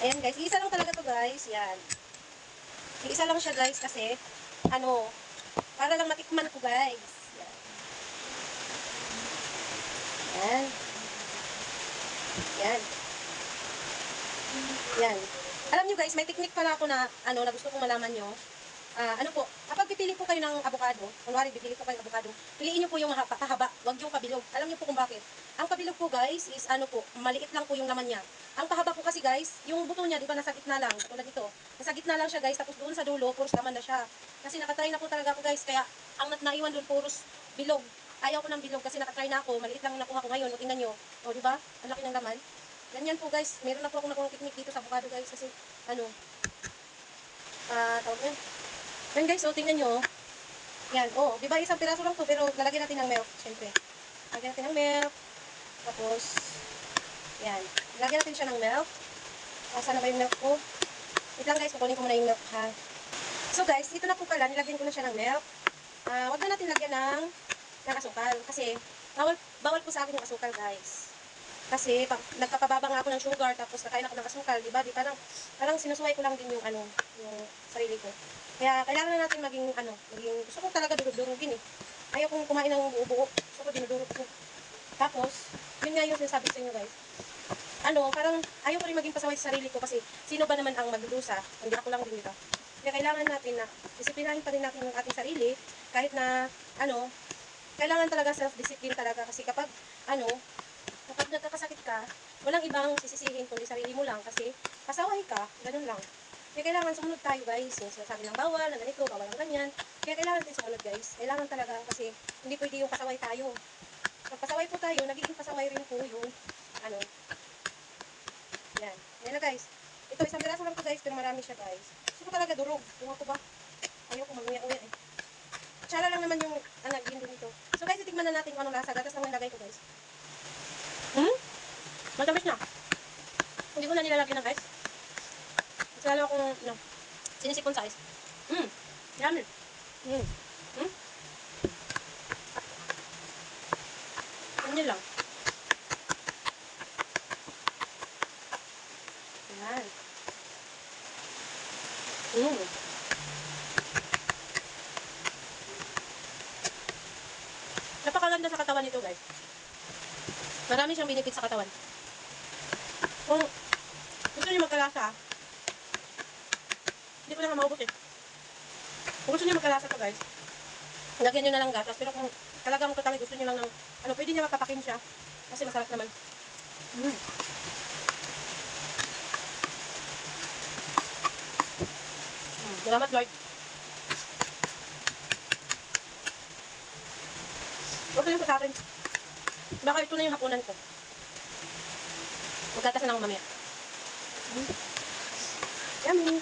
Ayan guys, isa lang talaga to guys. Yan. Isa lang siya guys kasi, para lang matikman ko guys. Yan. Yan. Yan. Yan. Alam nyo guys, may technique pala ako na, na gusto kong malaman nyo. Kapag pipili po kayo ng avocado, kunwari pipili po kayo ng avocado, piliin nyo po yung pahaba, wag yung pabilog. Alam nyo po kung bakit. Ang pabilog po guys is maliit lang po yung laman niya. Ang pahaba po kasi guys, yung buto niya, di ba nasa gitna lang, tulad dito. Nasa gitna lang siya guys, tapos doon sa dulo, puros laman na siya. Kasi nakatry na po talaga ako guys, kaya ang naiwan doon puros bilog. Ayaw ko ng bilog kasi nakatry na ako, maliit lang nakuha ko ngayon, o tingnan nyo. O di ba? Ang laki ng laman. Ganyan po guys, meron na po akong nakuha technique dito sa avocado guys, kasi tawag yan. Yan guys, tingnan nyo. Yan, di ba isang piraso lang to, pero lalagyan natin ng milk, syempre. Lagyan natin ng milk. Tapos, yan. Lagyan natin siya ng milk. Saan na ba yung milk ko? Wait lang guys, kukunin ko muna yung milk ha. So guys, dito na po pala, nilagyan ko na siya ng milk. Wag na natin lagyan ng asukal. Kasi, bawal po sa akin yung asukal guys. Kasi, nagpapababa nga ako ng sugar, tapos nakain ako ng asukal, diba? Parang sinusuway ko lang din yung sarili ko. Kaya, kailangan na natin maging, gusto ko talaga durug-durugin eh. Ayaw kong kumain ng buo-buo. Gusto ko dinudurog ko. Tapos, yun nga yung sinasabi sa inyo guys. Parang ayaw ko rin maging pasaway sa sarili ko kasi sino ba naman ang magdudusa? Hindi ako lang din dito. Kaya kailangan natin na disiplinahin pa rin natin ang ating sarili kahit na, kailangan talaga self-discipline talaga kasi kapag nagkakasakit ka, walang ibang sisisihin kundi sarili mo lang kasi pasaway ka, ganun lang. Kaya kailangan sumunod tayo guys. Yung sinasabi ng bawal, ng ganito, bawal ng ganyan. Kaya kailangan natin sumunod guys. Kailangan talaga kasi hindi pwede yung pasaway tayo. Pag pasaway po tayo, nagiging pasaway rin po yung yan. Yan na guys. Ito, isang piraso lang to guys, pero marami siya guys. Gusto ko talaga durog. Tunga ko ba? Ayaw ko mag-uya-uya eh. Tsara lang naman yung anagin din dito. So guys, itigman na natin kung anong lasa. Gatas lang nilagay ko guys. Matamis na. Hindi ko na nilalagyan na guys. Mas lalo akong, sinisipon size. Yummy. Ganyan lang. Yan. Napakaganda sa katawan nito guys. Marami siyang benefit sa katawan. Kung gusto niyo magkalasa, hindi ko na maubos eh. Kung gusto niyo magkalasa to guys, lagyan niyo na lang gatas. Pero kung talagang gusto niyo lang ng, pwede niya mapapakin siya. Kasi masarap naman. Salamat Lord. Okay lang sa akin. Baka ito na yung hapunan ko. Magkatas na lang ako mamaya. Yummy!